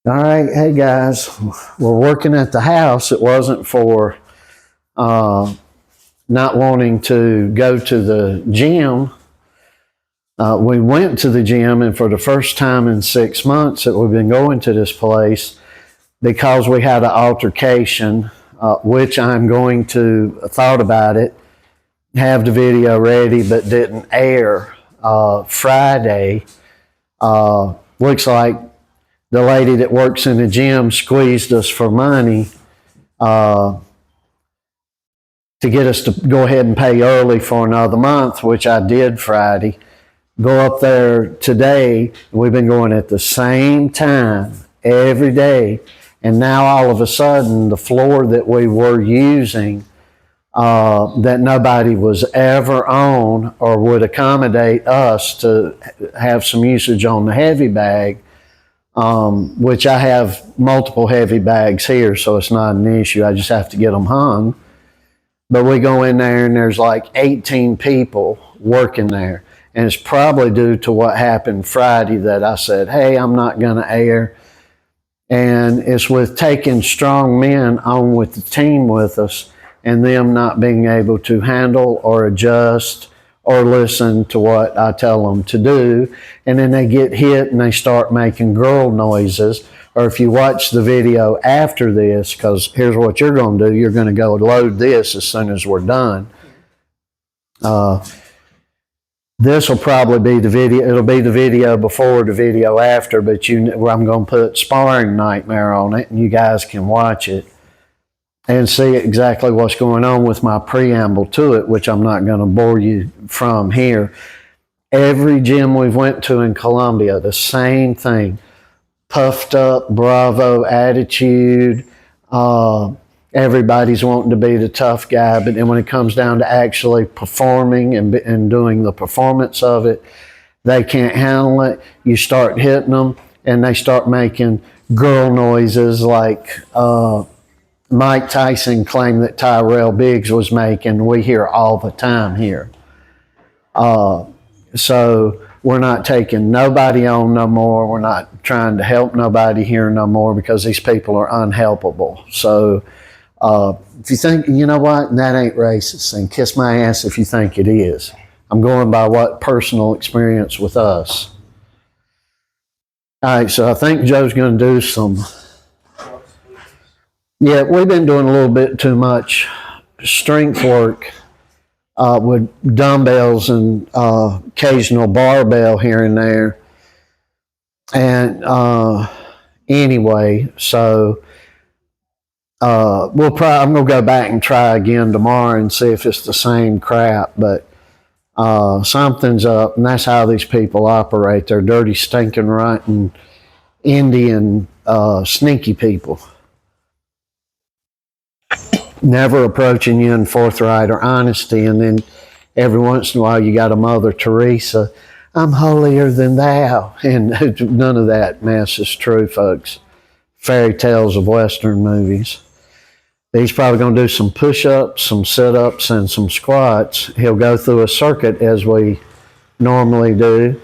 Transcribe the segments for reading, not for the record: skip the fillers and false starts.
All right, hey guys, we're working at the house. It wasn't for not wanting to go to the gym. We went to the gym, and for the first time in 6 months that we've been going to this place, because we had an altercation, which I'm going to, thought about it, have the video ready, but didn't air Friday. Looks like the lady that works in the gym squeezed us for money to get us to go ahead and pay early for another month, which I did Friday. Go up there today. We've been going at the same time every day. And now all of a sudden, the floor that we were using that nobody was ever on or would accommodate us to have some usage on the heavy bag, which I have multiple heavy bags here, so it's not an issue. I just have to get them hung. But we go in there and there's like 18 people working there. And it's probably due to what happened Friday that I said, hey, I'm not going to air. And it's with taking strong men on with the team with us and them not being able to handle or adjust or listen to what I tell them to do. And then they get hit and they start making girl noises. Or if you watch the video after this, because here's what you're going to do. You're going to go load this as soon as we're done. This will probably be the video. It'll be the video before the video after, but I'm going to put Sparring Nightmare on it, and you guys can watch it and see exactly what's going on with my preamble to it, which I'm not going to bore you from here. Every gym we've went to in Columbia, the same thing. Puffed up, bravo attitude. Everybody's wanting to be the tough guy, but then when it comes down to actually performing and doing the performance of it, they can't handle it. You start hitting them, and they start making girl noises like Mike Tyson claimed that Tyrell Biggs was making. We hear all the time here. So we're not taking nobody on no more. We're not trying to help nobody here no more because these people are unhelpable. So if you think, you know what, that ain't racist, then kiss my ass if you think it is. I'm going by what personal experience with us. All right, so I think Joe's going to do some. Yeah, we've been doing a little bit too much strength work with dumbbells and occasional barbell here and there. And anyway, so I'm going to go back and try again tomorrow and see if it's the same crap. But something's up, and that's how these people operate. They're dirty, stinking, rotten, Indian, sneaky people. Never approaching you in forthright or honesty, and then every once in a while you got a Mother Teresa, I'm holier than thou, and none of that mess is true, folks. Fairy tales of Western movies. He's probably going to do some push-ups, some sit-ups, and some squats. He'll go through a circuit as we normally do,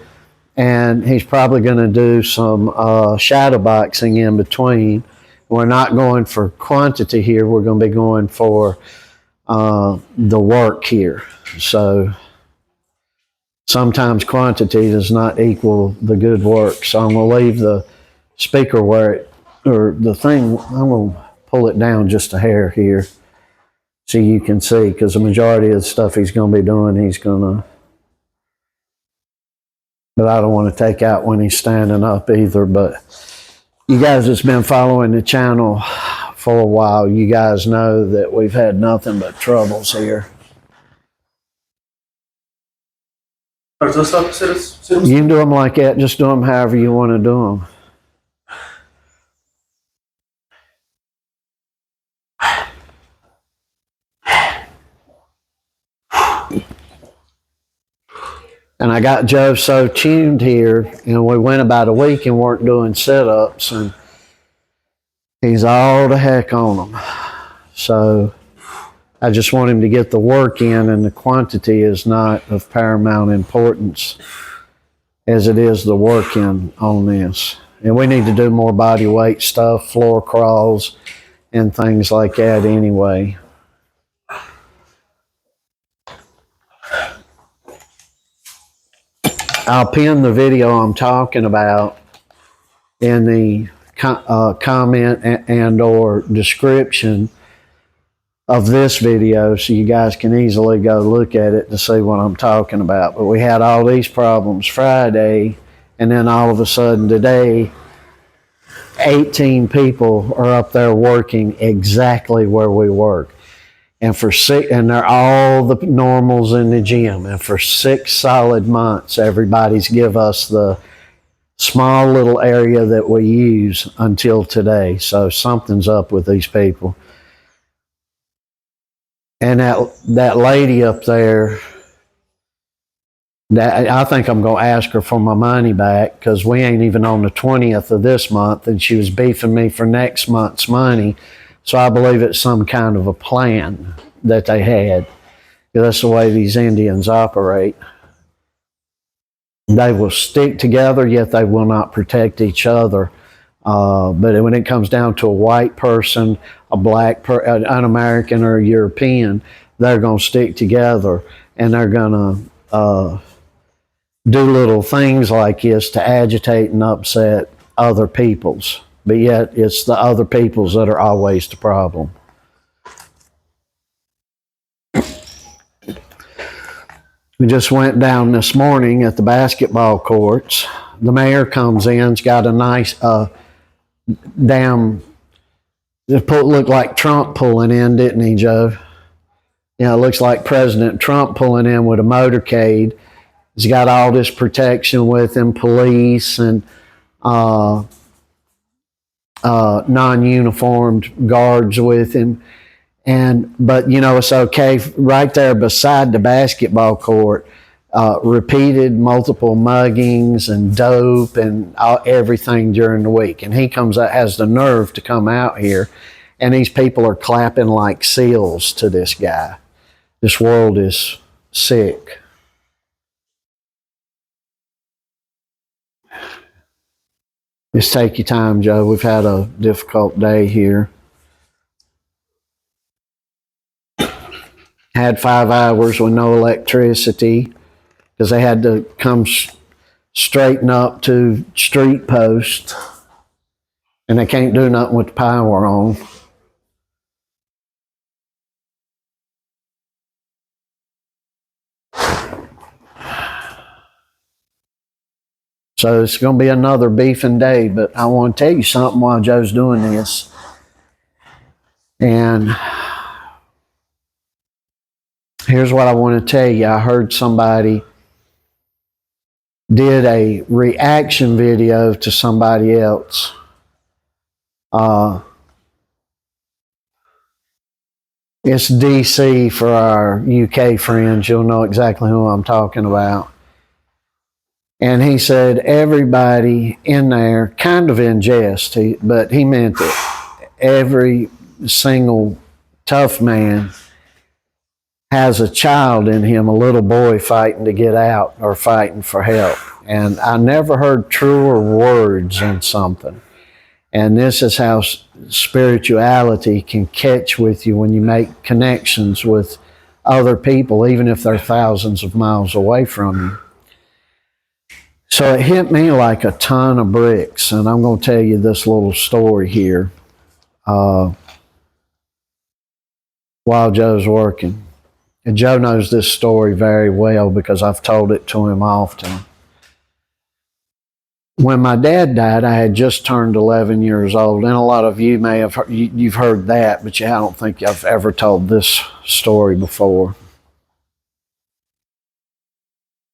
and he's probably going to do some shadow boxing in between. We're not going for quantity here. We're going to be going for the work here. So sometimes quantity does not equal the good work. So I'm going to leave the speaker where it, or the thing, I'm going to pull it down just a hair here so you can see, because the majority of the stuff he's going to be doing, he's going to, but I don't want to take out when he's standing up either. But you guys that's been following the channel for a while, you guys know that we've had nothing but troubles here. You can do them like that. Just do them however you want to do them. And I got Joe so tuned here, and we went about a week and weren't doing sit-ups, and he's all the heck on them. So I just want him to get the work in, and the quantity is not of paramount importance as it is the work in on this. And we need to do more body weight stuff, floor crawls, and things like that anyway. I'll pin the video I'm talking about in the comment and or description of this video, so you guys can easily go look at it to see what I'm talking about. But we had all these problems Friday, and then all of a sudden today, 18 people are up there working exactly where we work. And and they're all the normals in the gym. And for 6 solid months, everybody's give us the small little area that we use until today. So something's up with these people. And that lady up there, I think I'm going to ask her for my money back, because we ain't even on the 20th of this month, and she was beefing me for next month's money. So I believe it's some kind of a plan that they had. That's the way these Indians operate. They will stick together, yet they will not protect each other. But when it comes down to a white person, a black, an American or a European, they're going to stick together, and they're going to do little things like this to agitate and upset other peoples. But yet it's the other peoples that are always the problem. We just went down this morning at the basketball courts. The mayor comes in, he's got a nice it looked like Trump pulling in, didn't he, Joe? Yeah, it looks like President Trump pulling in with a motorcade. He's got all this protection with him, police and non-uniformed guards with him. But it's okay. Right there beside the basketball court, repeated multiple muggings and dope and everything during the week. And he comes out, has the nerve to come out here, and these people are clapping like seals to this guy. This world is sick. Just take your time, Joe. We've had a difficult day here. Had 5 hours with no electricity because they had to come straighten up to street post, and they can't do nothing with the power on. So it's going to be another beefing day, but I want to tell you something while Joe's doing this. And here's what I want to tell you. I heard somebody did a reaction video to somebody else. It's DC for our UK friends. You'll know exactly who I'm talking about. And he said everybody in there, kind of in jest, but he meant it. Every single tough man has a child in him, a little boy fighting to get out or fighting for help. And I never heard truer words in something. And this is how spirituality can catch with you when you make connections with other people, even if they're thousands of miles away from you. So it hit me like a ton of bricks, and I'm going to tell you this little story here while Joe's working. And Joe knows this story very well because I've told it to him often. When my dad died, I had just turned 11 years old, and a lot of you may have you've heard that, but I don't think I've ever told this story before.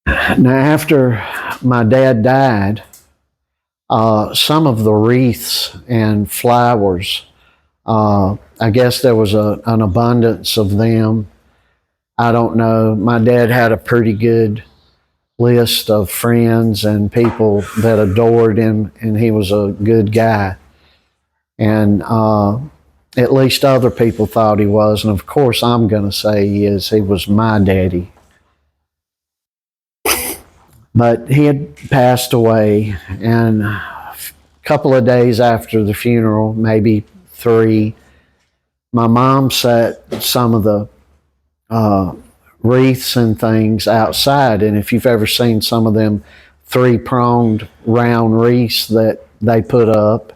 Now, after my dad died, some of the wreaths and flowers, I guess there was an abundance of them. I don't know. My dad had a pretty good list of friends and people that adored him, and he was a good guy. And at least other people thought he was. And of course, I'm going to say he was my daddy. But he had passed away, and a couple of days after the funeral, maybe 3, my mom set some of the wreaths and things outside. And if you've ever seen some of them 3-pronged round wreaths that they put up,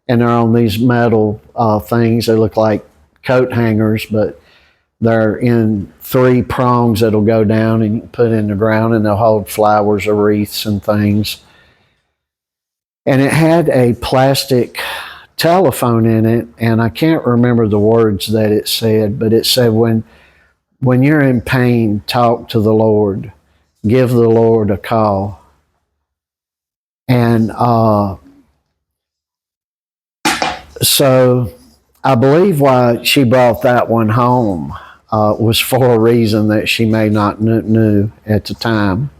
and they're on these metal things, they look like coat hangers, but they're in 3 prongs that'll go down and you can put in the ground, and they'll hold flowers or wreaths and things. And it had a plastic telephone in it, and I can't remember the words that it said, but it said, when you're in pain, talk to the Lord. Give the Lord a call. And so I believe why she brought that one home was for a reason that she may not knew at the time.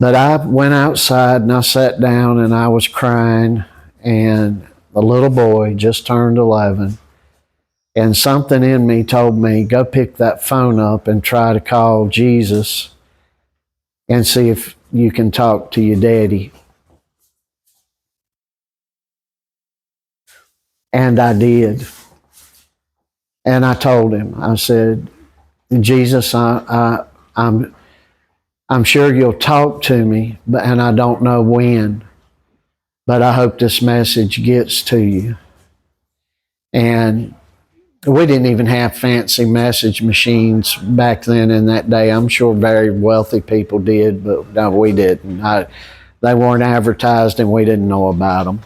But I went outside and I sat down and I was crying, and the little boy just turned 11. And something in me told me, go pick that phone up and try to call Jesus and see if you can talk to your daddy. And I did. And I told him, I said, Jesus, I'm sure you'll talk to me, and I don't know when, but I hope this message gets to you. And we didn't even have fancy message machines back then in that day. I'm sure very wealthy people did, but no, we didn't. They weren't advertised and we didn't know about them.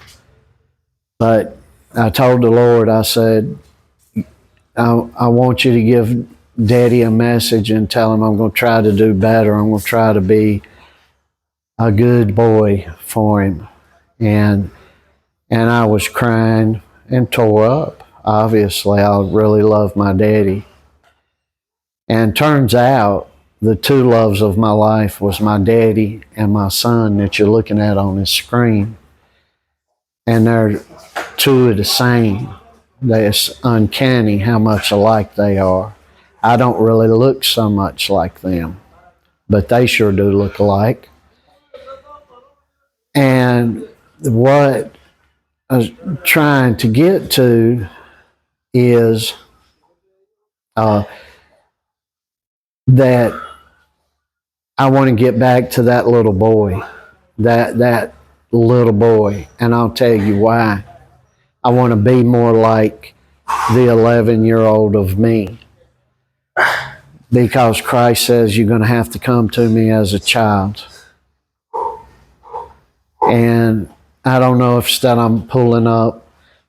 But I told the Lord, I said, I want you to give Daddy a message and tell him I'm going to try to do better. I'm going to try to be a good boy for him. And I was crying and tore up. Obviously, I really love my daddy. And turns out the 2 loves of my life was my daddy and my son that you're looking at on this screen. And they're 2 of the same. It's uncanny how much alike they are. I don't really look so much like them, but they sure do look alike. And what I was trying to get to is that I want to get back to that little boy, that little boy, and I'll tell you why. I want to be more like the 11-year-old of me, because Christ says you're going to have to come to me as a child. And I don't know if that I'm pulling up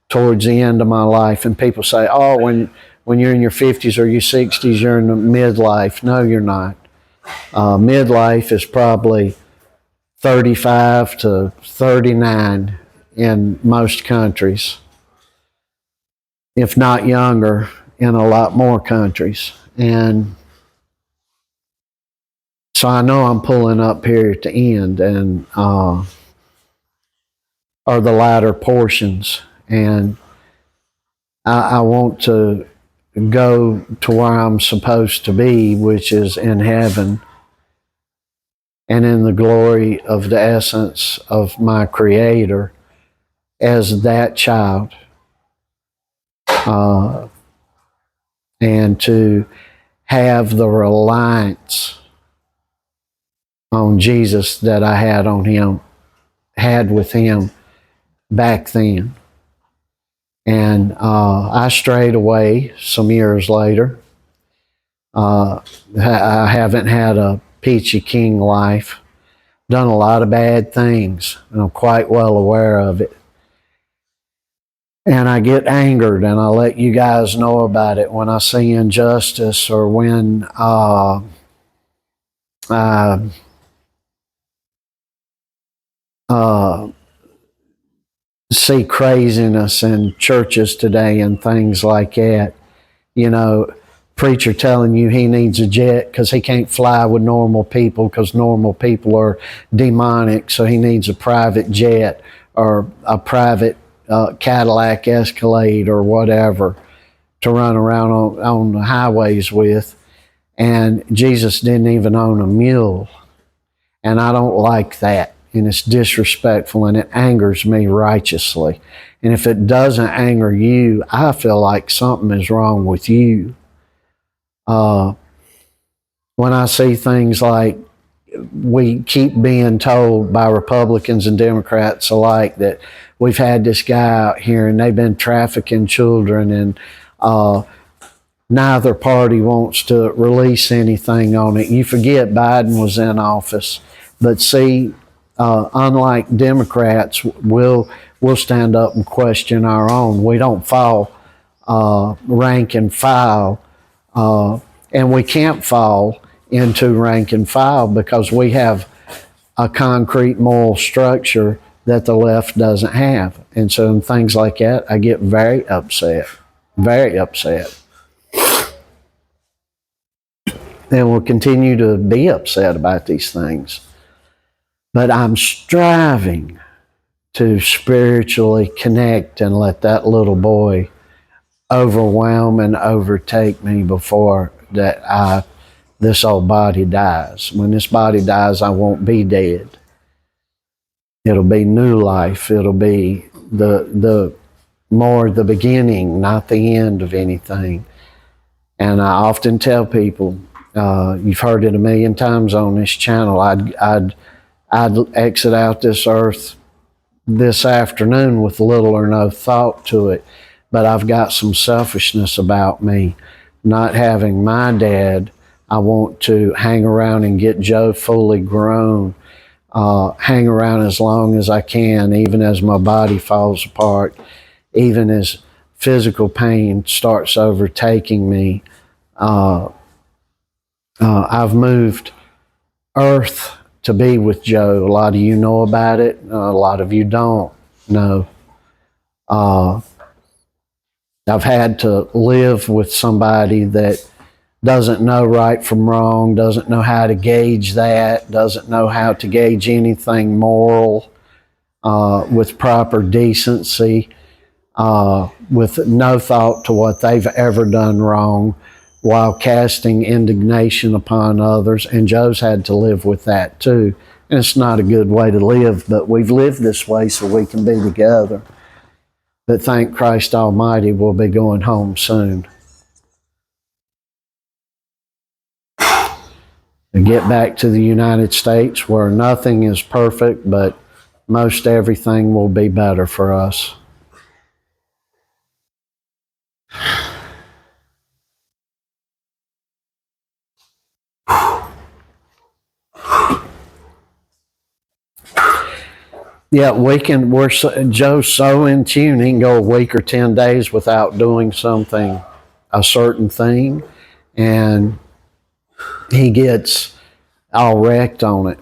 towards the end of my life, and people say, oh, when you're in your 50s or your 60s, you're in the midlife. No, you're not. Midlife is probably 35 to 39 in most countries, if not younger in a lot more countries. And so I know I'm pulling up here at the end, and or the latter portions. And I want to go to where I'm supposed to be, which is in heaven and in the glory of the essence of my Creator as that child. And to have the reliance on Jesus that I had with him back then. And I strayed away some years later. I haven't had a peachy king life. Done a lot of bad things, and I'm quite well aware of it. And I get angered, and I let you guys know about it when I see injustice, or when see craziness in churches today and things like that. You know, preacher telling you he needs a jet because he can't fly with normal people because normal people are demonic, so he needs a private jet or a private Cadillac Escalade or whatever to run around on the highways with. And Jesus didn't even own a mule. And I don't like that and it's disrespectful, and it angers me righteously. And if it doesn't anger you, I feel like something is wrong with you. When I see things like, we keep being told by Republicans and Democrats alike that we've had this guy out here and they've been trafficking children, and neither party wants to release anything on it. You forget Biden was in office, but see, unlike Democrats, we'll stand up and question our own. We don't fall rank and file, and we can't fall into rank and file because we have a concrete moral structure that the left doesn't have. And so in things like that, I get very upset, very upset. And will continue to be upset about these things. But I'm striving to spiritually connect and let that little boy overwhelm and overtake me before this old body dies. When this body dies, I won't be dead. It'll be new life. It'll be the beginning, not the end of anything. And I often tell people, you've heard it a million times on this channel, I'd exit out this earth this afternoon with little or no thought to it, but I've got some selfishness about me. Not having my dad, I want to hang around and get Joe fully grown, hang around as long as I can, even as my body falls apart, even as physical pain starts overtaking me. I've moved earth to be with Joe. A lot of you know about it. A lot of you don't know. I've had to live with somebody that doesn't know right from wrong, doesn't know how to gauge that, doesn't know how to gauge anything moral with proper decency, with no thought to what they've ever done wrong, while casting indignation upon others. And Joe's had to live with that too. And it's not a good way to live, but we've lived this way so we can be together. But thank Christ Almighty, we'll be going home soon. And get back to the United States where nothing is perfect, but most everything will be better for us. Yeah, Joe's so in tune, he can go a week or 10 days without doing a certain thing, and he gets all wrecked on it.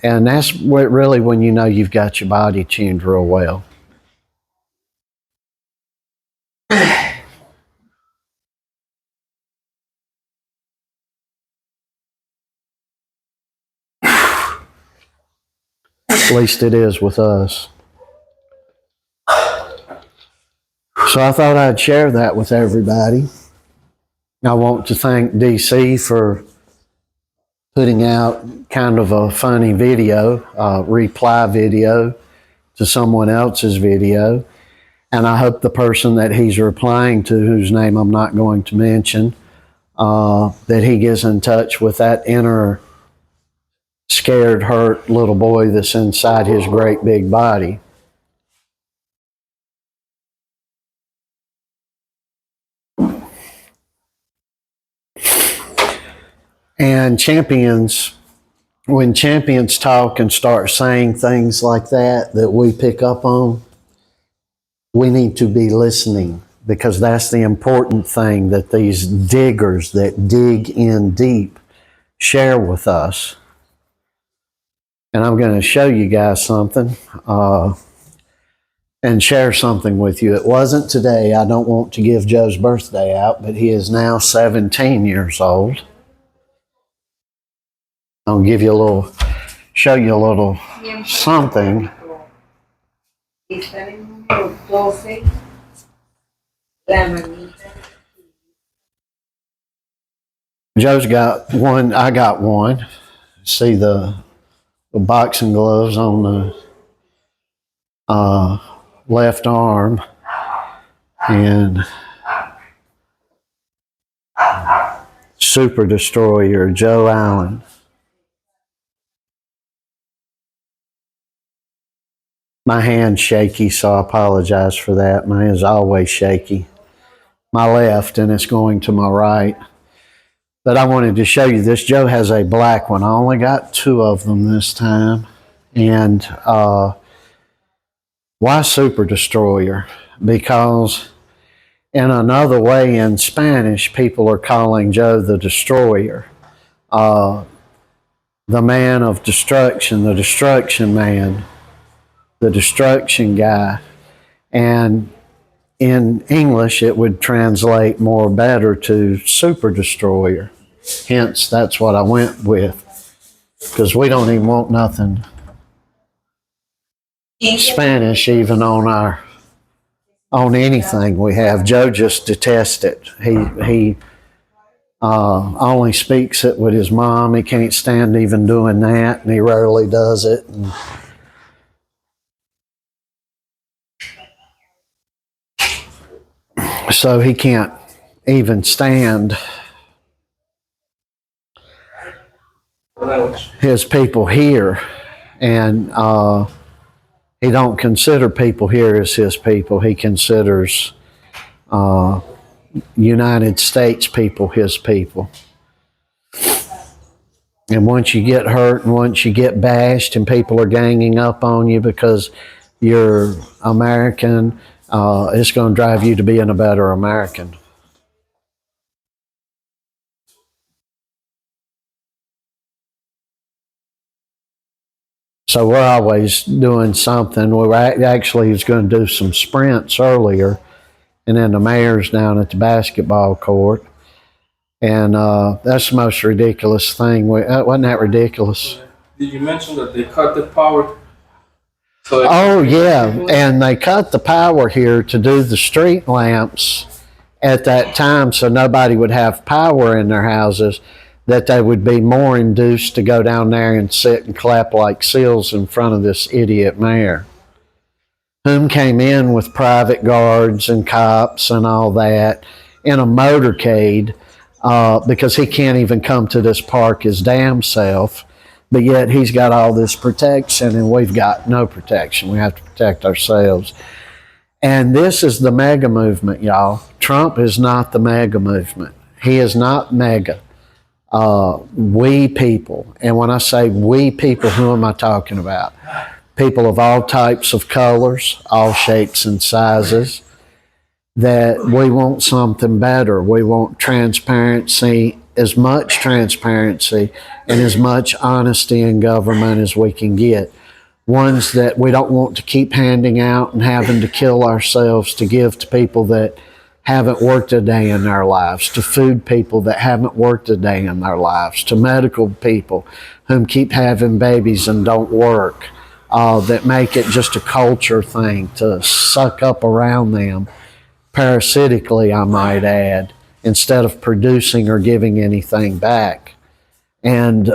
And that's really when you know you've got your body tuned real well. At least it is with us. So I thought I'd share that with everybody. I want to thank DC for putting out kind of a funny video, reply video to someone else's video. And I hope the person that he's replying to, whose name I'm not going to mention, that he gets in touch with that inner scared, hurt little boy that's inside his great big body. And when champions talk and start saying things like that we pick up on, we need to be listening, because that's the important thing that these diggers that dig in deep share with us. And I'm going to show you guys something and share something with you. It wasn't today. I don't want to give Joe's birthday out, but he is now 17 years old. I'll show you a little something. Joe's got one, I got one. See the the boxing gloves on the left arm, and Super Destroyer, Joe Allen. My hand's shaky, so I apologize for that. My hand's always shaky. My left, and it's going to my right. But I wanted to show you this. Joe has a black one. I only got 2 of them this time. And why Super Destroyer? Because in another way, in Spanish, people are calling Joe the Destroyer. The man of destruction, the destruction man, the destruction guy. And in English, it would translate more better to Super Destroyer. Hence, that's what I went with. Because we don't even want nothing Spanish even on anything we have. Joe just detests it. He only speaks it with his mom. He can't stand even doing that, and he rarely does it. And so he can't even stand his people here, and he don't consider people here as his people. He considers United States people his people. And once you get hurt and once you get bashed and people are ganging up on you because you're American, it's going to drive you to being a better American. So we're always doing something. We actually was going to do some sprints earlier, and then the mayor's down at the basketball court. And that's the most ridiculous thing. Wasn't that ridiculous? Did you mention that they cut the power? Oh, yeah. And they cut the power here to do the street lamps at that time so nobody would have power in their houses, that they would be more induced to go down there and sit and clap like seals in front of this idiot mayor, whom came in with private guards and cops and all that in a motorcade because he can't even come to this park his damn self, but yet he's got all this protection and we've got no protection. We have to protect ourselves. And this is the mega movement, y'all. Trump is not the mega movement. He is not mega. We people, and when I say we people, who am I talking about? People of all types of colors, all shapes and sizes, that we want something better. We want transparency, as much transparency and as much honesty in government as we can get. Ones that we don't want to keep handing out and having to kill ourselves to give to people that haven't worked a day in their lives, to food people that haven't worked a day in their lives, to medical people whom keep having babies and don't work, that make it just a culture thing to suck up around them, parasitically, I might add, instead of producing or giving anything back. And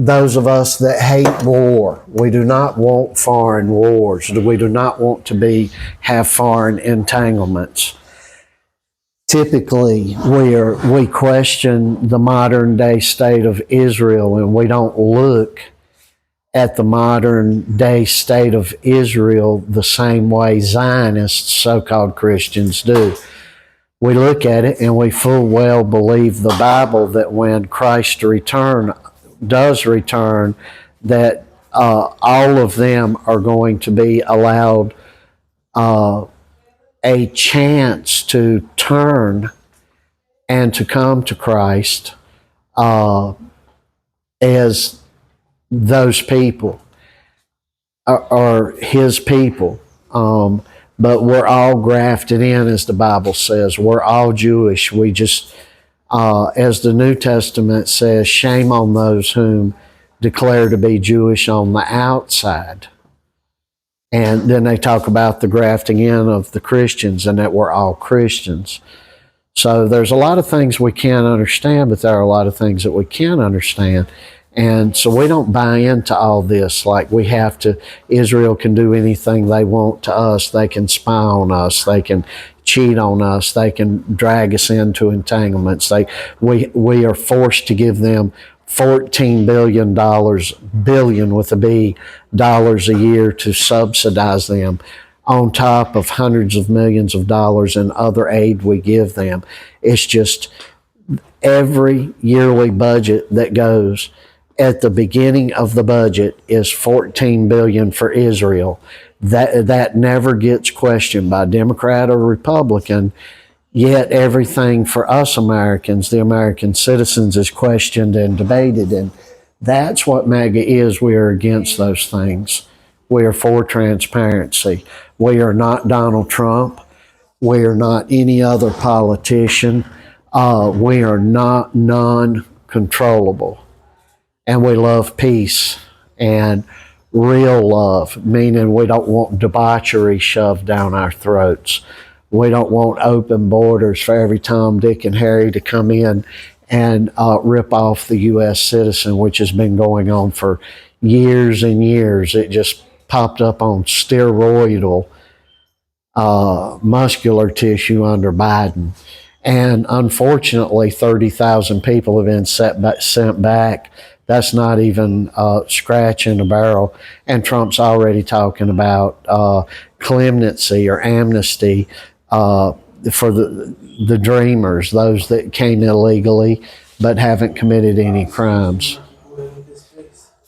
those of us that hate war, we do not want foreign wars. We do not want to have foreign entanglements. Typically, we question the modern day state of Israel, and we don't look at the modern day state of Israel the same way Zionists, so-called Christians, do. We look at it and we full well believe the Bible that when Christ does return, that all of them are going to be allowed a chance to turn and to come to Christ as those people are his people. But we're all grafted in, as the Bible says. We're all Jewish. We just, as the New Testament says, shame on those whom declare to be Jewish on the outside. And then they talk about the grafting in of the Christians and that we're all Christians. So there's a lot of things we can't understand, but there are a lot of things that we can understand. And so we don't buy into all this like we have to. Israel can do anything they want to us. They can spy on us. They can cheat on us. They can drag us into entanglements. We are forced to give them $14 billion with a B, dollars a year to subsidize them, on top of hundreds of millions of dollars in other aid we give them. It's just every yearly budget that goes, at the beginning of the budget is $14 billion for Israel. That never gets questioned by Democrat or Republican. Yet everything for us Americans, the American citizens, is questioned and debated. And that's what MAGA is. We are against those things. We are for transparency. We are not Donald Trump. We are not any other politician. We are not non-controllable. And we love peace and real love, meaning we don't want debauchery shoved down our throats. We don't want open borders for every Tom, Dick, and Harry to come in and rip off the U.S. citizen, which has been going on for years and years. It just popped up on steroidal muscular tissue under Biden. And unfortunately, 30,000 people have been sent back. That's not even scratching a barrel. And Trump's already talking about clemency or amnesty for the dreamers, those that came illegally but haven't committed any crimes.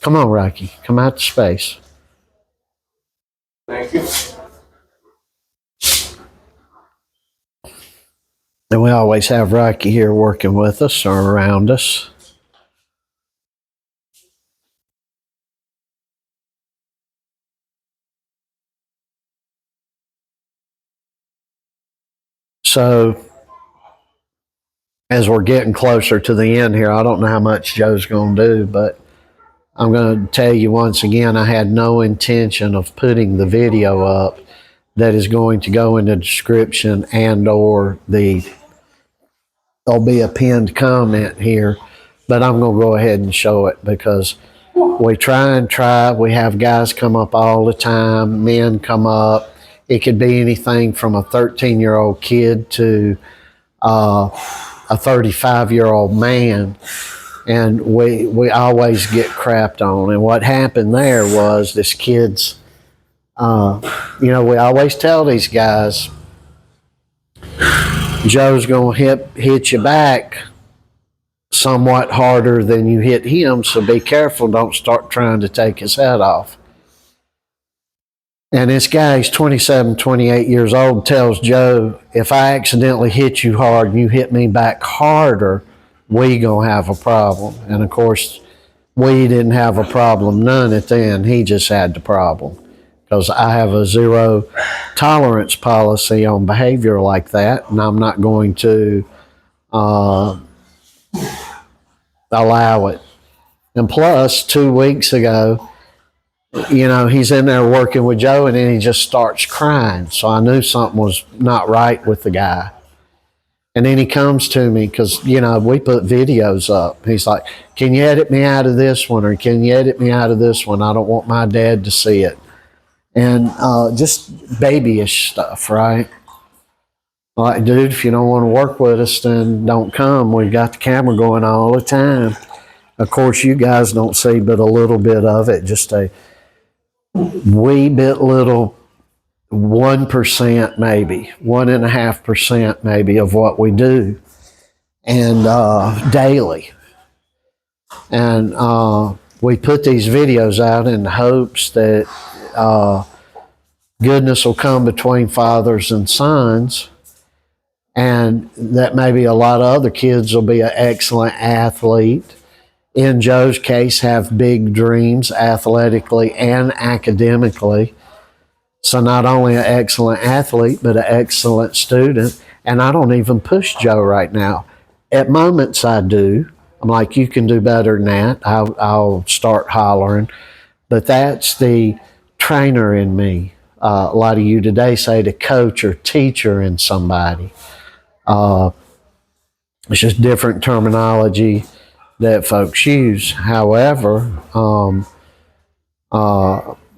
Come on, Rocky. Come out to space. Thank you. And we always have Rocky here working with us or around us. So, as we're getting closer to the end here, I don't know how much Joe's going to do, but I'm going to tell you once again, I had no intention of putting the video up that is going to go in the description and or there'll be a pinned comment here, but I'm going to go ahead and show it because we try. We have guys come up all the time, men come up. It could be anything from a 13-year-old kid to a 35-year-old man. And we always get crapped on. And what happened there was this kid's, we always tell these guys, Joe's going to hit you back somewhat harder than you hit him, so be careful. Don't start trying to take his head off. And this guy, he's 27, 28 years old, tells Joe, if I accidentally hit you hard and you hit me back harder, we gonna have a problem. And of course, we didn't have a problem none at the end. He just had the problem. Because I have a zero tolerance policy on behavior like that, and I'm not going to allow it. And plus, 2 weeks ago, he's in there working with Joe, and then he just starts crying. So I knew something was not right with the guy. And then he comes to me because, we put videos up. He's like, can you edit me out of this one? Or can you edit me out of this one? I don't want my dad to see it. And just babyish stuff, right? Like, dude, if you don't want to work with us, then don't come. We've got the camera going all the time. Of course, you guys don't see but a little bit of it, just a wee bit little 1% maybe, 1.5% maybe of what we do, and daily. And we put these videos out in the hopes that goodness will come between fathers and sons, and that maybe a lot of other kids will be an excellent athlete. In Joe's case, have big dreams athletically and academically. So not only an excellent athlete, but an excellent student. And I don't even push Joe right now. At moments I do. I'm like, you can do better than that. I'll start hollering. But that's the trainer in me. A lot of you today say the coach or teacher in somebody. It's just different terminology that folks use. However,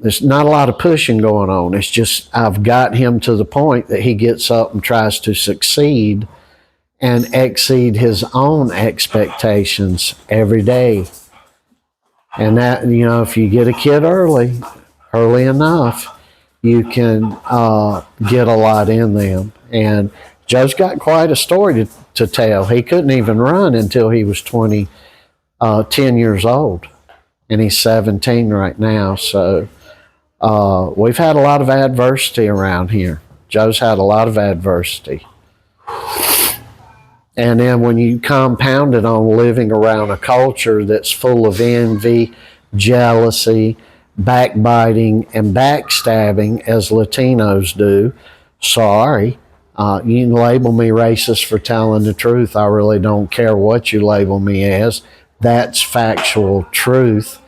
there's not a lot of pushing going on. It's just I've got him to the point that he gets up and tries to succeed and exceed his own expectations every day. And that, if you get a kid early enough, you can get a lot in them. And Joe's got quite a story to tell. He couldn't even run until he was 10 years old. And he's 17 right now. So we've had a lot of adversity around here. Joe's had a lot of adversity. And then when you compound it on living around a culture that's full of envy, jealousy, backbiting, and backstabbing, as Latinos do, sorry, you can label me racist for telling the truth. I really don't care what you label me as. That's factual truth.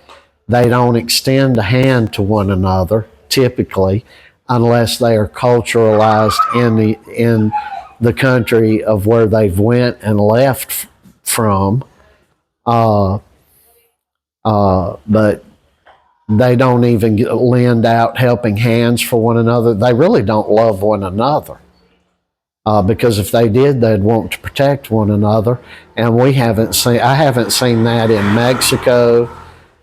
They don't extend a hand to one another, typically, unless they are culturalized in the country of where they've went and left from. But they don't even lend out helping hands for one another. They really don't love one another. Because if they did, they'd want to protect one another. And I haven't seen that in Mexico.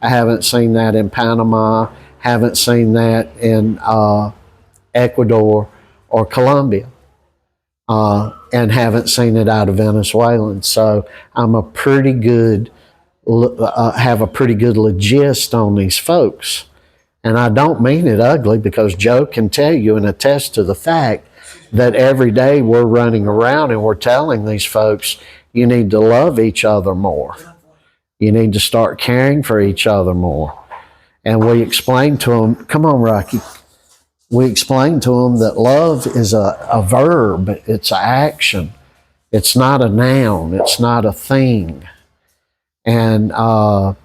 I haven't seen that in Panama. Haven't seen that in Ecuador or Colombia. And haven't seen it out of Venezuela. So I'm have a pretty good logist on these folks. And I don't mean it ugly, because Joe can tell you and attest to the fact that every day we're running around and we're telling these folks, you need to love each other more. You need to start caring for each other more. And we explain to them, come on, Rocky. We explain to them that love is a verb. It's an action. It's not a noun. It's not a thing. And of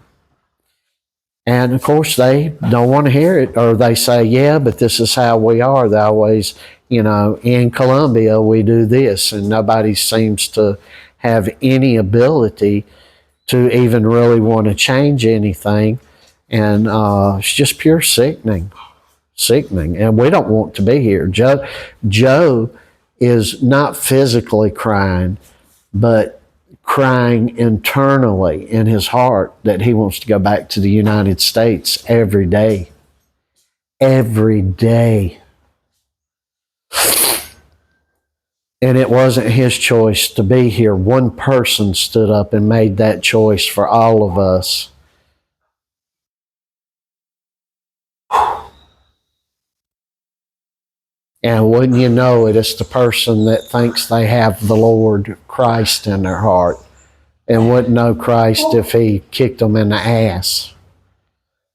course, they don't want to hear it, or they say, yeah, but this is how we are. They always, in Colombia, we do this, and nobody seems to have any ability to even really want to change anything. And it's just pure sickening. And we don't want to be here. Joe is not physically crying, but crying internally in his heart that he wants to go back to the United States every day. Every day. And it wasn't his choice to be here. One person stood up and made that choice for all of us. And wouldn't you know it, it's the person that thinks they have the Lord Christ in their heart and wouldn't know Christ if he kicked them in the ass.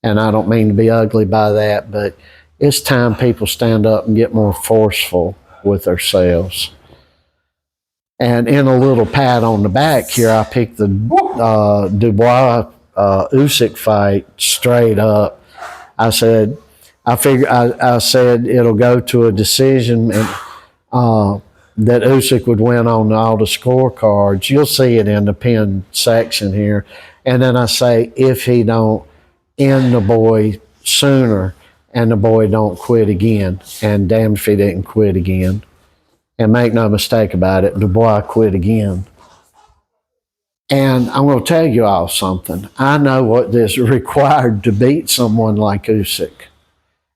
And I don't mean to be ugly by that, but it's time people stand up and get more forceful with themselves. And in a little pat on the back here, I picked the Dubois Usyk fight straight up. I said it'll go to a decision, and that Usyk would win on all the scorecards. You'll see it in the pinned section here. And then I say, if he don't end the boy sooner and the boy don't quit again, and damned if he didn't quit again. And make no mistake about it, Dubois quit again. And I'm going to tell you all something. I know what is required to beat someone like Usyk.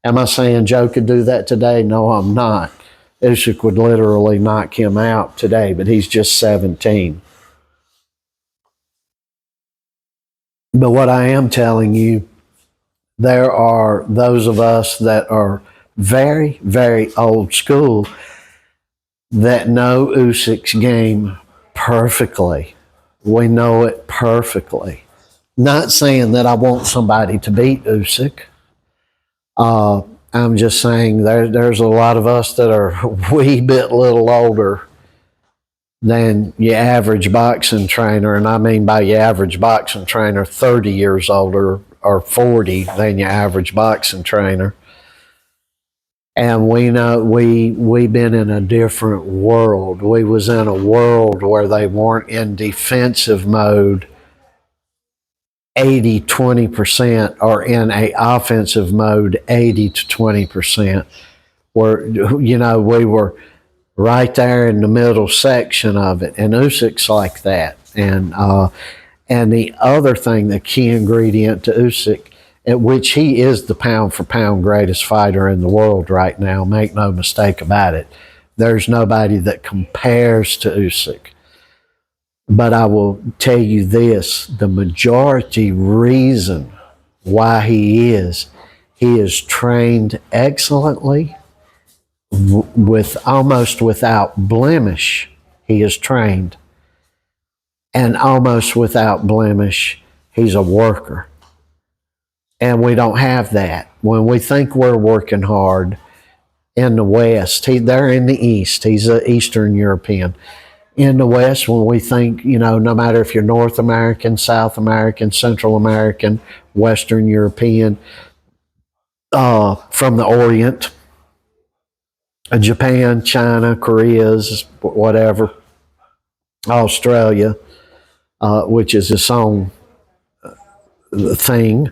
Am I saying Joe could do that today? No, I'm not. Usyk would literally knock him out today, but he's just 17. But what I am telling you, there are those of us that are very, very old school that know Usyk's game perfectly. We know it perfectly. Not saying that I want somebody to beat Usyk. I'm just saying there's a lot of us that are a wee bit little older than your average boxing trainer. And I mean by your average boxing trainer, 30 years older or 40 than your average boxing trainer. And we know we've been in a different world. We was in a world where they weren't in defensive mode 80-20% or in a offensive mode 80 to 20%. Where we were right there in the middle section of it, and Usyk's like that. And the other thing, the key ingredient to Usyk, at which he is the pound for pound greatest fighter in the world right now, make no mistake about it. There's nobody that compares to Usyk. But I will tell you this, the majority reason why he is trained excellently, with almost without blemish. He is trained, and almost without blemish, he's a worker. And we don't have that. When we think we're working hard in the West, they're in the East. He's an Eastern European. In the West, when we think, no matter if you're North American, South American, Central American, Western European, from the Orient, Japan, China, Korea's, whatever, Australia, which is its own thing.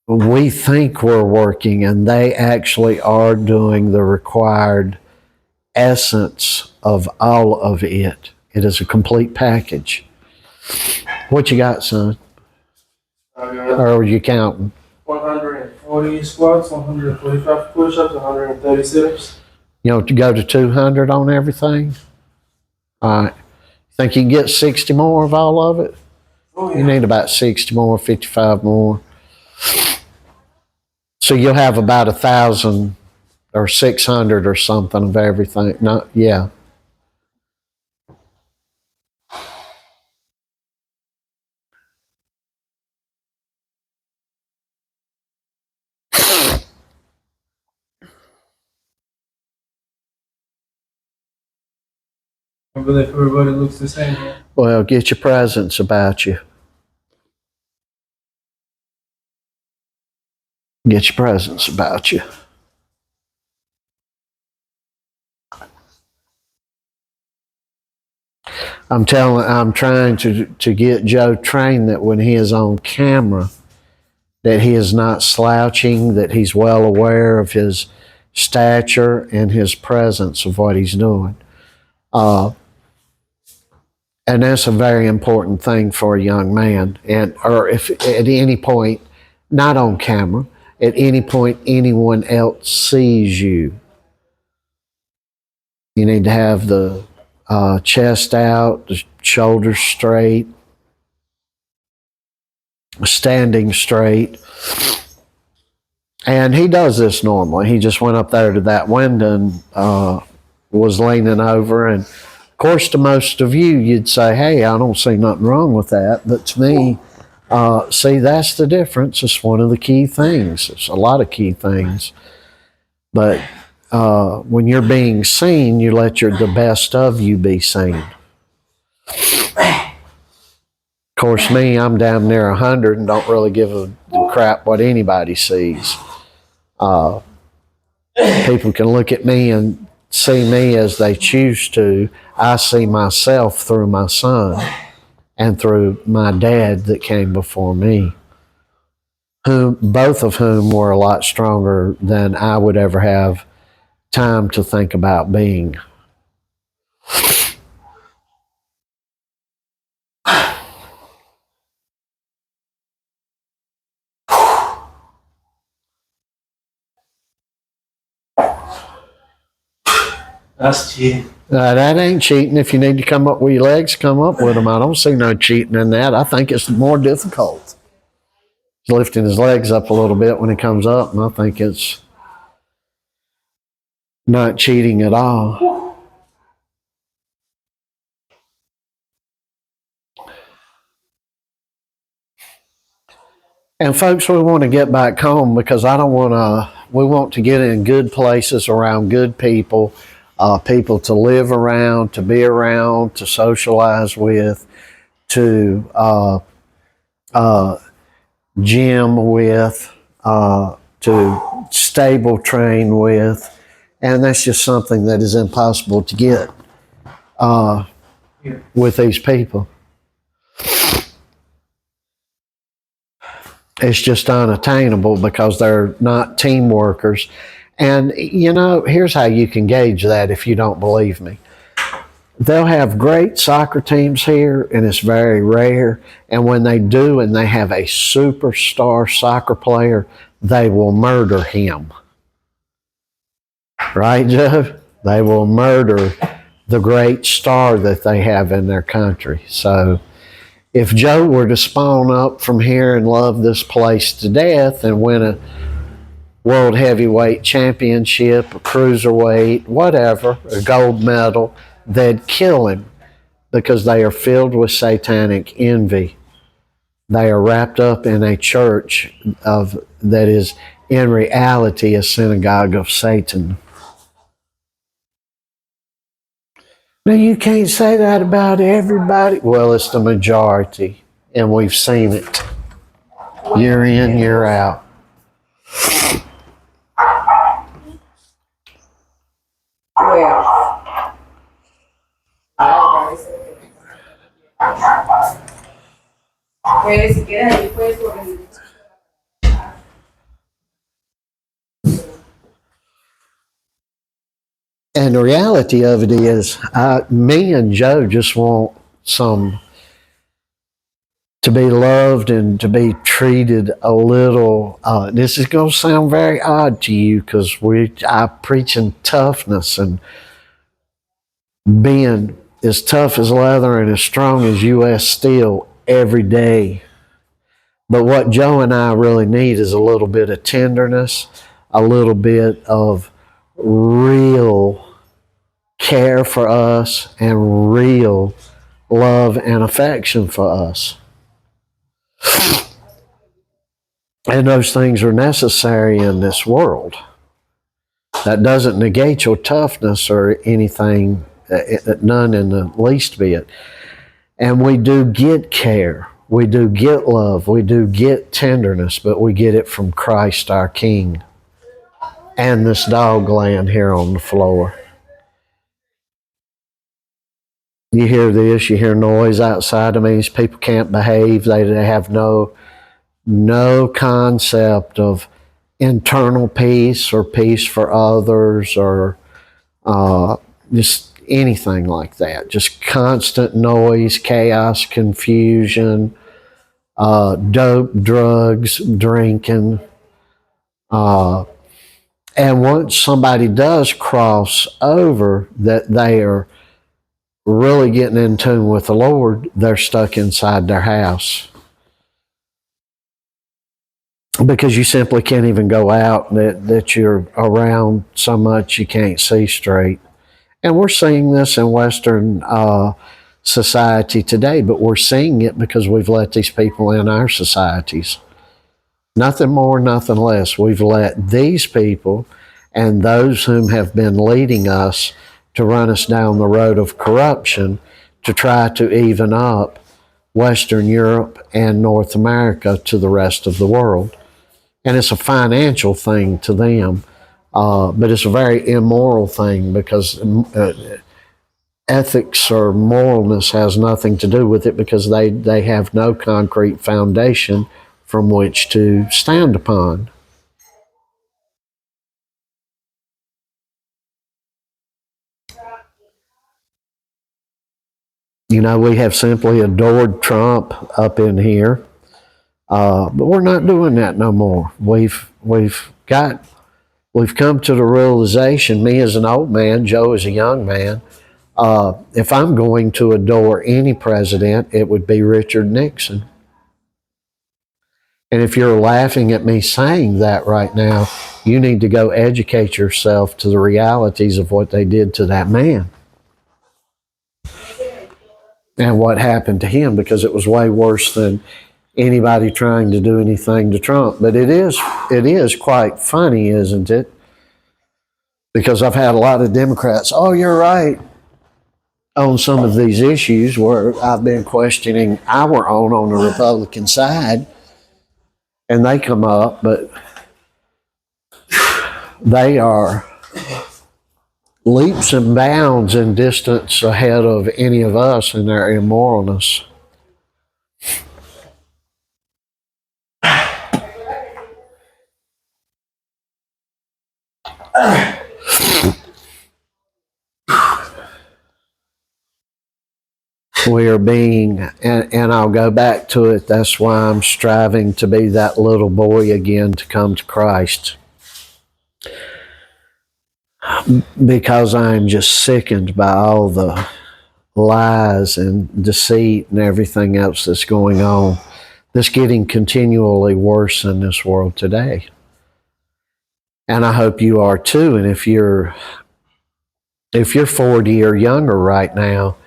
We think we're working, and they actually are doing the required essence of all of it. It is a complete package. What you got, son? Or are you counting? 140 squats, 145 push-ups, 130 sit-ups. To go to 200 on everything? All right. Think you can get 60 more of all of it? Oh, yeah. You need about 60 more, 55 more. So you'll have about 1,000 or 600 or something of everything. Yeah. I believe everybody looks the same here. Well, get your presence about you. Get your presence about you. I'm trying to get Joe trained that when he is on camera, that he is not slouching, that he's well aware of his stature and his presence of what he's doing. And that's a very important thing for a young man. Or if at any point, not on camera, at any point anyone else sees you, you need to have the chest out, the shoulders straight, standing straight. And he does this normally. He just went up there to that window and was leaning over. And of course, to most of you, you'd say, hey, I don't see nothing wrong with that. But to me, see, that's the difference. It's one of the key things. It's a lot of key things. But when you're being seen, you let the best of you be seen. Of course, me, I'm down near 100 and don't really give a crap what anybody sees. People can look at me and see me as they choose to. I see myself through my son and through my dad that came before me, both of whom were a lot stronger than I would ever have time to think about being. That's cheating. That ain't cheating. If you need to come up with your legs, come up with them. I don't see no cheating in that. I think it's more difficult. He's lifting his legs up a little bit when he comes up, and I think it's not cheating at all. And folks, we want to get back home because we want to get in good places around good people, people to live around, to be around, to socialize with, to gym with, to stable train with, and that's just something that is impossible to get with these people. It's just unattainable because they're not team workers. And, you know, here's how you can gauge that if you don't believe me. They'll have great soccer teams here, and it's very rare. And when they do, and they have a superstar soccer player, they will murder him. Right, Joe? They will murder the great star that they have in their country. So if Joe were to spawn up from here and love this place to death and win a world heavyweight championship, a cruiserweight, whatever, a gold medal, they'd kill him because they are filled with satanic envy. They are wrapped up in a church that is in reality a synagogue of Satan. Now, you can't say that about everybody. Well, it's the majority, and we've seen it year in, year out. And the reality of it is, me and Joe just want to be loved and to be treated a little. This is going to sound very odd to you because I preaching toughness and being as tough as leather and as strong as U.S. steel every day. But what Joe and I really need is a little bit of tenderness, a little bit of real care for us, and real love and affection for us. And those things are necessary in this world. That doesn't negate your toughness or anything, none in the least bit. And we do get care. We do get love. We do get tenderness, but we get it from Christ our King and this dog laying here on the floor. You hear this, you hear noise outside of me. These people can't behave. They have no concept of internal peace or peace for others or just anything like that. Just constant noise, chaos, confusion, dope, drugs, drinking. And once somebody does cross over that they are really getting in tune with the Lord, they're stuck inside their house. Because you simply can't even go out, that you're around so much you can't see straight. And we're seeing this in Western society today, but we're seeing it because we've let these people in our societies. Nothing more, nothing less. We've let these people and those whom have been leading us to run us down the road of corruption to try to even up Western Europe and North America to the rest of the world. And it's a financial thing to them, but it's a very immoral thing because ethics or moralness has nothing to do with it because they have no concrete foundation from which to stand upon. You know, we have simply adored Trump up in here, but we're not doing that no more. We've come to the realization, me as an old man, Joe as a young man, if I'm going to adore any president, it would be Richard Nixon. And if you're laughing at me saying that right now, you need to go educate yourself to the realities of what they did to that man and what happened to him, because it was way worse than anybody trying to do anything to Trump. But it is quite funny, isn't it? Because I've had a lot of Democrats, oh, you're right, on some of these issues where I've been questioning our own on the Republican side, and they come up, but They are leaps and bounds in distance ahead of any of us in their immoralness. We are being, and I'll go back to it, that's why I'm striving to be that little boy again to come to Christ. Because I'm just sickened by all the lies and deceit and everything else that's going on. That's getting continually worse in this world today. And I hope you are too. And if you're 40 or younger right now,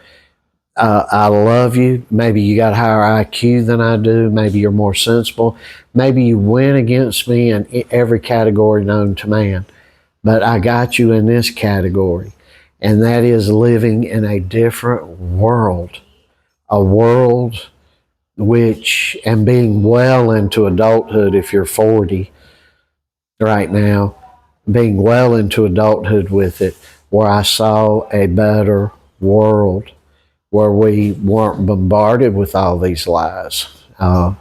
I love you. Maybe you got higher IQ than I do. Maybe you're more sensible. Maybe you win against me in every category known to man. But I got you in this category, and that is living in a different world. A world which, and being well into adulthood if you're 40 right now, being well into adulthood with it, where I saw a better world, where we weren't bombarded with all these lies. And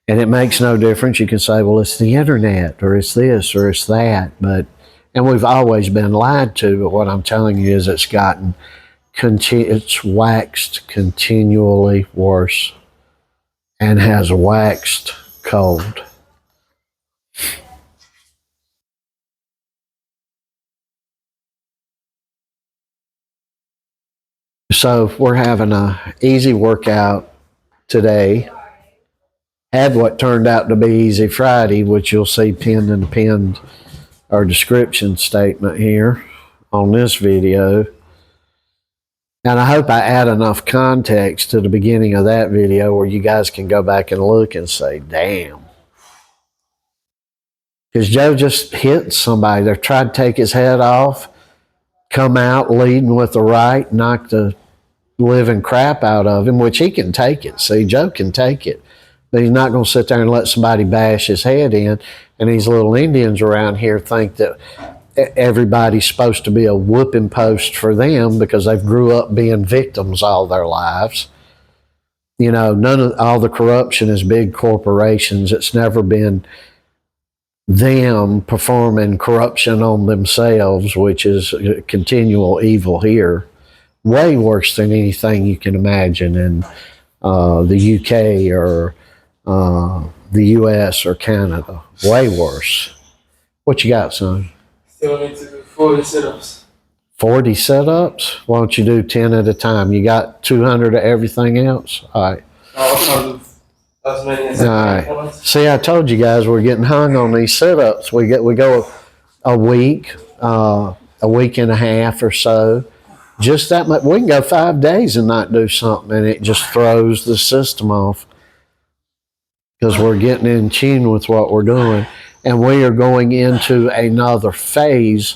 it makes no difference. You can say, well, it's the internet, or it's this, or it's that. And we've always been lied to, but what I'm telling you is it's waxed continually worse and has waxed cold. So we're having an easy workout today. Had what turned out to be Easy Friday, which you'll see pinned in the pinned or description statement here on this video. And I hope I add enough context to the beginning of that video where you guys can go back and look and say, damn. Because Joe just hit somebody. They tried to take his head off, come out leading with the right, knock the living crap out of him, which he can take it. See, Joe can take it. But he's not going to sit there and let somebody bash his head in. And these little Indians around here think that everybody's supposed to be a whooping post for them because they've grew up being victims all their lives. You know, all the corruption is big corporations. It's never been them performing corruption on themselves, which is continual evil here. Way worse than anything you can imagine in the UK or the US or Canada. Way worse. What you got, son? Still need to do 40 sit-ups. 40 sit-ups? Why don't you do 10 at a time? You got 200 of everything else? All right. I'll do as many as I can. See, I told you guys we're getting hung on these sit-ups. We go a week and a half or so. Just that much. We can go 5 days and not do something, and it just throws the system off because we're getting in tune with what we're doing. And we are going into another phase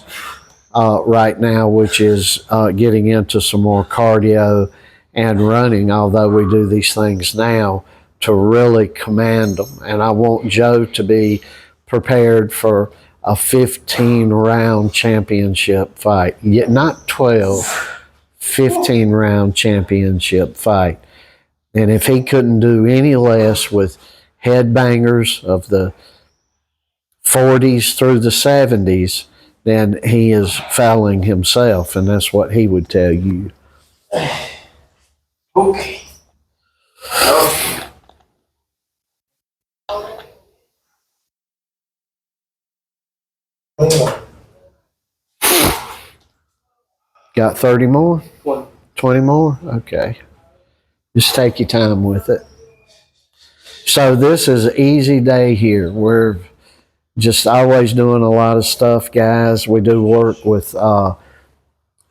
right now, which is getting into some more cardio and running, although we do these things now to really command them. And I want Joe to be prepared for a 15-round championship fight. Yet not 12, 15-round championship fight. And if he couldn't do any less with headbangers of the 40s through the 70s, then he is fouling himself, and that's what he would tell you. Okay. Got 30 more? 20. 20 more? Okay. Just take your time with it. So this is an easy day here. We're just always doing a lot of stuff, guys. We do work with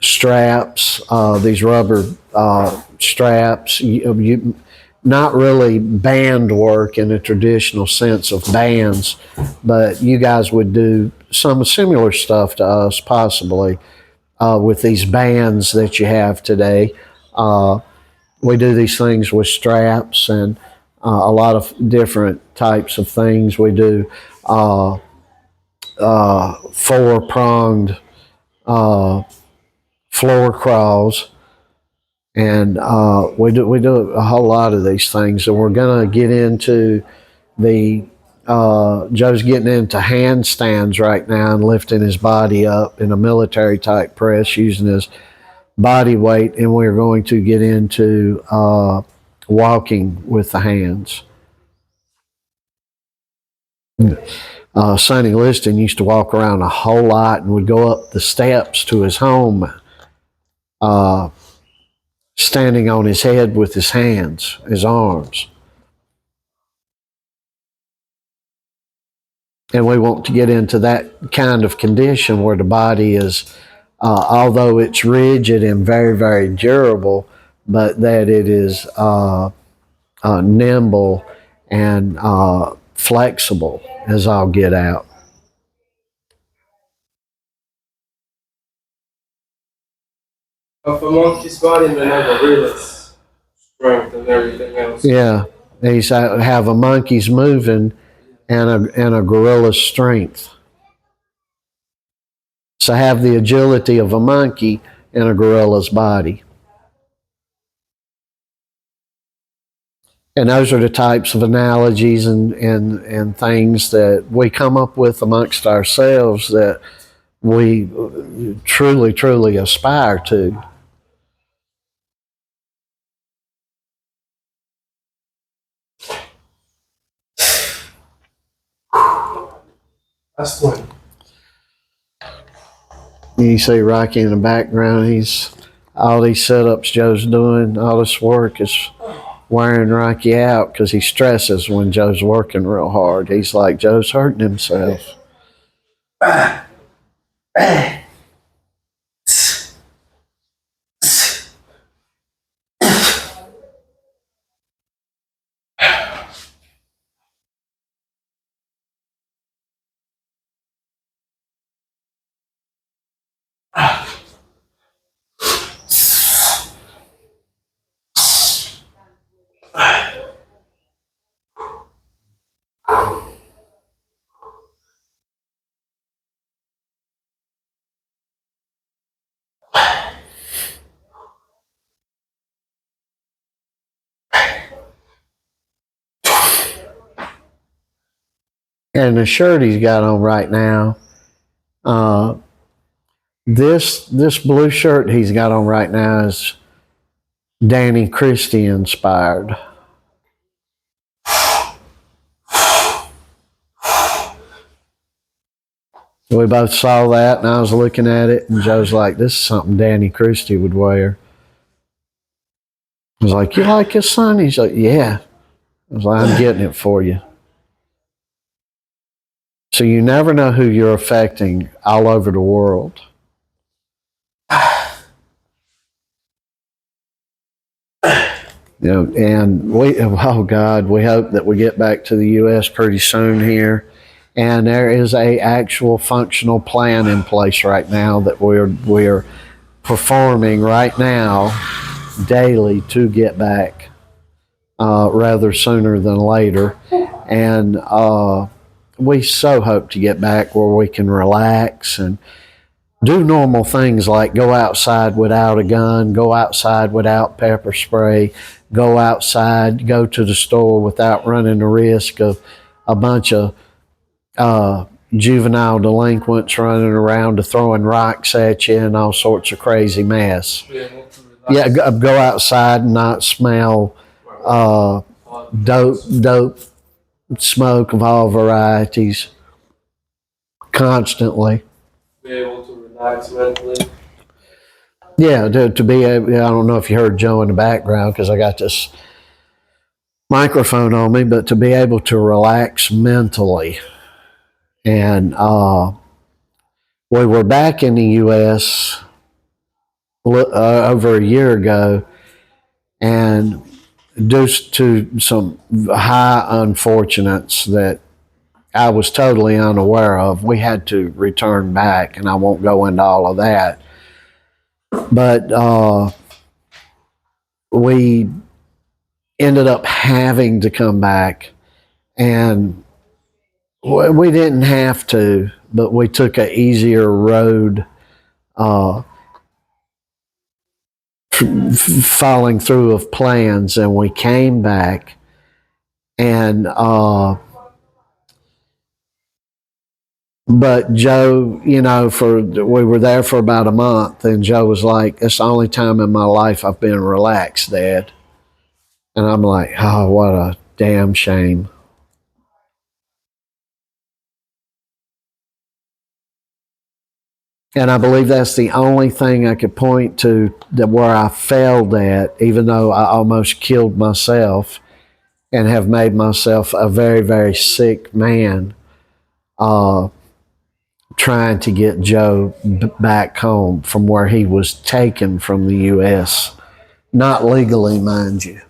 straps, these rubber straps. Not really band work in the traditional sense of bands, but you guys would do some similar stuff to us possibly with these bands that you have today. We do these things with straps and a lot of different types of things. We do 4-pronged floor crawls, and we do a whole lot of these things, and we're gonna get into the Joe's getting into handstands right now and lifting his body up in a military type press using his body weight, and we're going to get into walking with the hands. Sonny Liston used to walk around a whole lot and would go up the steps to his home standing on his head with his hands, his arms. And we want to get into that kind of condition where the body is, although it's rigid and very, very durable, but that it is nimble and flexible as all get out. Of a monkey's body may never realize strength and everything else. Yeah, he's have a monkey's moving and a gorilla's strength. So have the agility of a monkey in a gorilla's body. And those are the types of analogies and things that we come up with amongst ourselves that we truly, truly aspire to. That's 20. You see Rocky in the background. He's all these setups Joe's doing, all this work is wearing Rocky out because he stresses when Joe's working real hard. He's like, Joe's hurting himself. And the shirt he's got on right now, this blue shirt he's got on right now is Danny Christie inspired. We both saw that, and I was looking at it, and Joe's like, this is something Danny Christie would wear. I was like, you like his son? He's like, yeah. I was like, I'm getting it for you. So you never know who you're affecting all over the world. You know, and oh God, we hope that we get back to the U.S. pretty soon here. And there is a actual functional plan in place right now that we're performing right now daily to get back rather sooner than later. And we so hope to get back where we can relax and do normal things like go outside without a gun, go outside without pepper spray, go outside, go to the store without running the risk of a bunch of juvenile delinquents running around to throwing rocks at you and all sorts of crazy mess. Yeah, go outside and not smell dope smoke of all varieties constantly. Be able to relax mentally. Yeah, to be able, I don't know if you heard Joe in the background because I got this microphone on me, but to be able to relax mentally. And we were back in the U.S. Over a year ago, and due to some high unfortunates that I was totally unaware of, we had to return back, and I won't go into all of that. But we ended up having to come back, and We didn't have to, but we took an easier road, following through of plans, and we came back, and but Joe, we were there for about a month, and Joe was like, "It's the only time in my life I've been relaxed, Dad." And I'm like, "Oh, what a damn shame." And I believe that's the only thing I could point to that where I failed at, even though I almost killed myself and have made myself a very, very sick man, trying to get Joe back home from where he was taken from the U.S. Not legally, mind you.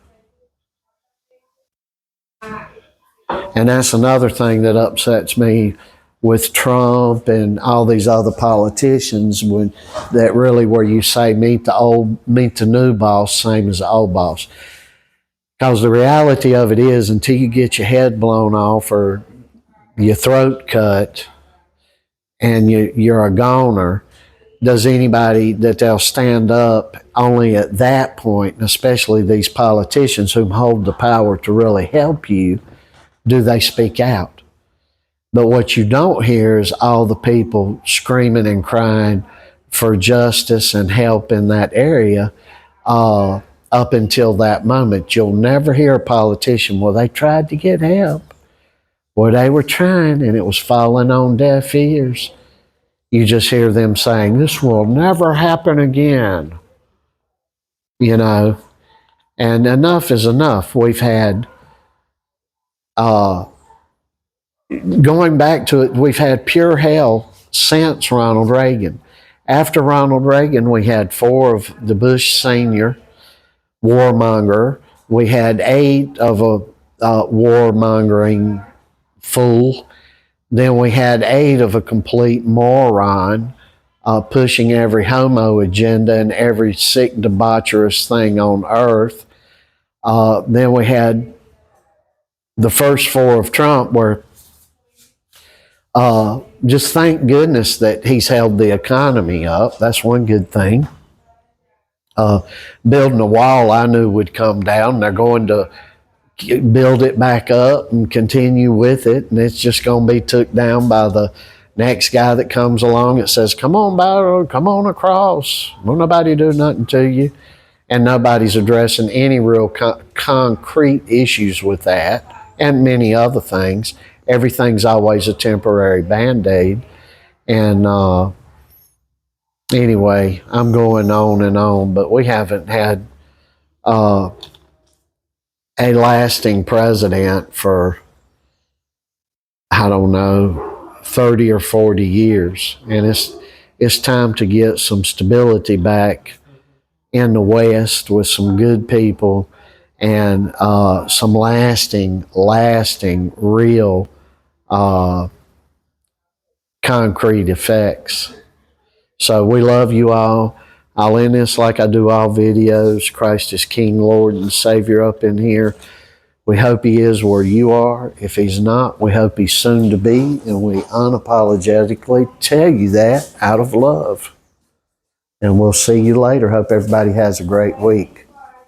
And that's another thing that upsets me with Trump and all these other politicians, when that really where you say meet the new boss, same as the old boss. Because the reality of it is, until you get your head blown off or your throat cut and you're a goner, does anybody that they'll stand up only at that point, and especially these politicians who hold the power to really help you, do they speak out? But what you don't hear is all the people screaming and crying for justice and help in that area up until that moment. You'll never hear a politician, well, they tried to get help. Well, they were trying and it was falling on deaf ears. You just hear them saying, this will never happen again. And enough is enough. We've had going back to it, we've had pure hell since Ronald Reagan. After Ronald Reagan, we had 4 of the Bush Sr. warmonger. We had 8 of a warmongering fool. Then we had 8 of a complete moron, pushing every homo agenda and every sick, debaucherous thing on earth. Then we had the first 4 of Trump, where just thank goodness that he's held the economy up. That's one good thing. Building a wall I knew would come down. They're going to build it back up and continue with it, and it's just going to be took down by the next guy that comes along that says, come on, Byron, come on across. Won't nobody do nothing to you. And nobody's addressing any real concrete issues with that, and many other things. Everything's always a temporary Band-Aid. And anyway, I'm going on and on, but we haven't had a lasting president for, I don't know, 30 or 40 years. And it's time to get some stability back in the West with some good people and some lasting, real concrete effects. So we love you all. I'll end this like I do all videos. Christ is King, Lord, and Savior up in here. We hope He is where you are. If He's not, we hope He's soon to be, and we unapologetically tell you that out of love. And we'll see you later. Hope everybody has a great week.